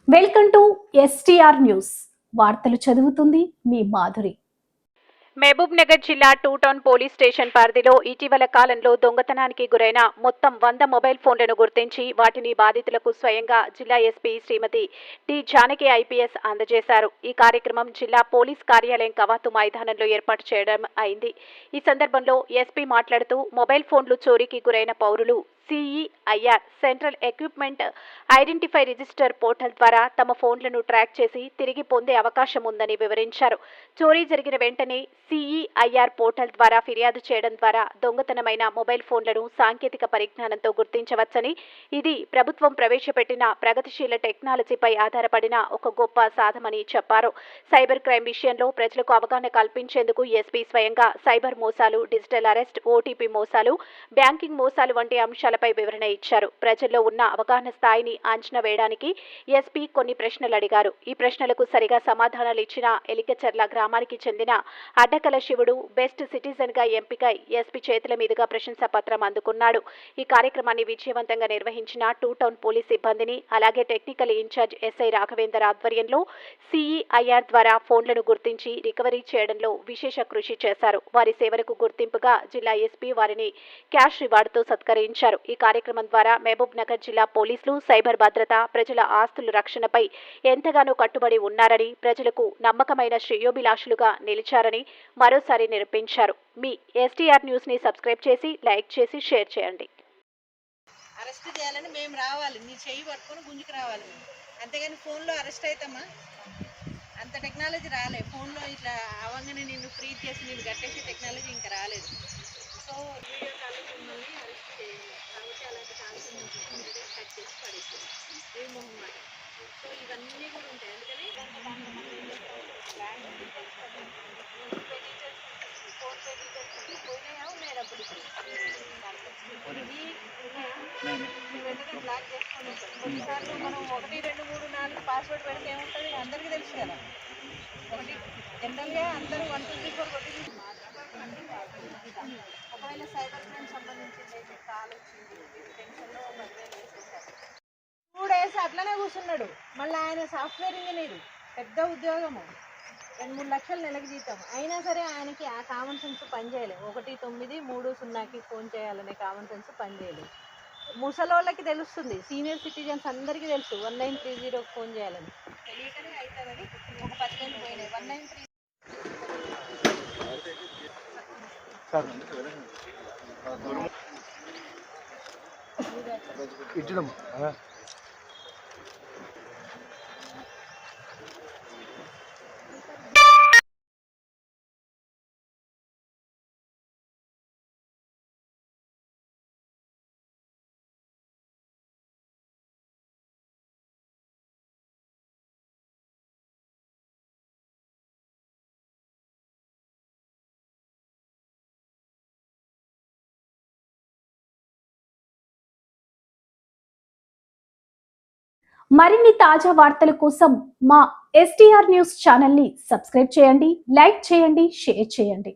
Welcome to STR news. వార్తలు చదువుతుంది మీ మాధురి. మహబూబ్ నగర్ జిల్లా 2 టౌన్ పోలీస్ స్టేషన్ పరిధిలో ఇటీవల కాలంలో దొంగతనానికి గురైన మొత్తం 100 మొబైల్ ఫోన్లను గుర్తించి వాటిని బాధితులకు స్వయంగా జిల్లా ఎస్పీ శ్రీమతి టి జానకి ఐపీఎస్ అందజేశారు. ఈ కార్యక్రమం జిల్లా పోలీస్ కార్యాలయం కవాతు మైదానంలో ఏర్పాటు చేయడం అయింది. ఈ సందర్భంలో ఎస్పీ మాట్లాడుతూ మొబైల్ ఫోన్లు చోరీకి గురైన పౌరులు CEIR central equipment identify register portal ద్వారా తమ ఫోన్లను ట్రాక్ చేసి తిరిగి పొందే అవకాశం ఉందని వివరించారు. చోరీ జరిగిన వెంటనే CEIR పోర్టల్ ద్వారా ఫిర్యాదు చేయడం ద్వారా దొంగతనమైన మొబైల్ ఫోన్లను సాంకేతిక పరిజ్ఞానంతో గుర్తించవచ్చని, ఇది ప్రభుత్వం ప్రవేశపెట్టిన ప్రగతిశీల టెక్నాలజీపై ఆధారపడిన ఒక గొప్ప సాధనమని చెప్పారు. సైబర్ క్రైమ్ విషయంలో ప్రజలకు అవగాహన కల్పించేందుకు ఎస్పీ స్వయంగా సైబర్ మోసాలు, డిజిటల్ అరెస్ట్, ఓటీపీ మోసాలు, బ్యాంకింగ్ మోసాలు వంటి అంశాలపై వివరణ ఇచ్చారు. ప్రజల్లో ఉన్న అవగాహన స్థాయిని అంచనా వేయడానికి ఎస్పీ కొన్ని ప్రశ్నలు అడిగారు. ఈ ప్రశ్నలకు సరిగా సమాధానాలు ఇచ్చిన ఎలికచర్ల గ్రామానికి చెందిన అడ్డకల శివుడు బెస్ట్ సిటిజన్ గా ఎంపికై ఎస్పీ చేతుల మీదుగా ప్రశంసా పత్రం అందుకున్నాడు. ఈ కార్యక్రమాన్ని విజయవంతంగా నిర్వహించిన 2 టౌన్ పోలీస్ సిబ్బందిని, అలాగే టెక్నికల్ ఇన్ఛార్జ్ ఎస్ఐ రాఘవేందర్ ఆధ్వర్యంలో CEIR ద్వారా ఫోన్లను గుర్తించి రికవరీ చేయడంలో విశేష కృషి చేశారు. వారి సేవలకు గుర్తింపుగా జిల్లా ఎస్పీ వారిని క్యాష్ రివార్డుతో సత్కరించారు. ఈ కార్యక్రమం ద్వారా మహబూబ్ నగర్ జిల్లా పోలీసులు సైబర్ భద్రత, ప్రజల ఆస్తుల రక్షణపై ఎంతగానో కట్టుబడి ఉన్నారని, ప్రజలకు నమ్మకమైన శ్రేయోభిలాషులుగా నిలిచారని మరోసారి నిరూపించారు. మీ STR న్యూస్ ని సబ్స్క్రైబ్ చేసి, లైక్ చేసి, షేర్ చేయండి. అరెస్ట్ చేయాలని మేము రావాలి, నీ చెయ్యి పట్టుకొని గుంజుకు రావాలి. అంతేగాని ఫోన్లో అరెస్ట్ అవుతామా? అంత టెక్నాలజీ రాలే. ఫోన్లో ఇట్లా అవంగానే నిన్ను ఫ్రీజ్ చేసి నిన్ను కట్టేసే టెక్నాలజీ ఇంకా రాలేదు. సో వీడియో కాల్లో మిమ్మల్ని అరెస్ట్ చేయండి. కాబట్టి అలాంటి కాన్సెప్ట్ కట్ చేసి పడేస్తుంది ఏ మొహమాట. సో ఇవన్నీ కూడా ఉంటాయి. అందుకని ఫోన్పే డీటెయిల్స్ పోయినాయా ఉన్నాయి డబ్బులు ఇది మేము వెంటనే బ్లాక్ చేసుకొని ఉంటాం. కొన్నిసార్లు మనం 1 2 3 4 పాస్వర్డ్ పెడితే ఏముంటుంది అందరికీ తెలుసు కదా. ఒకటి జనరల్గా అందరూ 1 2 3 4 కొట్టి ఒకవేళ సైబర్ క్రైమ్ సంబంధించింది కాల్ వచ్చింది, టెన్షన్లో 10,000 వేసేసారు. 2 days అట్లనే కూర్చున్నాడు. మళ్ళీ ఆయన సాఫ్ట్వేర్ ఇంజనీర్, పెద్ద ఉద్యోగము, 2-3 లక్షలు నెలకు జీతం. అయినా సరే ఆయనకి ఆ కామన్ సెన్స్ పనిచేయలేదు. 1930కి ఫోన్ చేయాలనే కామన్ సెన్స్ పనిచేయలేదు. ముసలోళ్ళకి తెలుస్తుంది, సీనియర్ సిటిజన్స్ అందరికీ తెలుసు 1930కి ఫోన్ చేయాలని. తెలియకనే అవుతుందని ఒక 10 నెలలు పోయినాయి. 193 ఇచ్చడం మరిన్ని తాజా వార్తల కోసం మా STR న్యూస్ ఛానల్ ని సబ్స్క్రైబ్ చేయండి, లైక్ చేయండి, షేర్ చేయండి.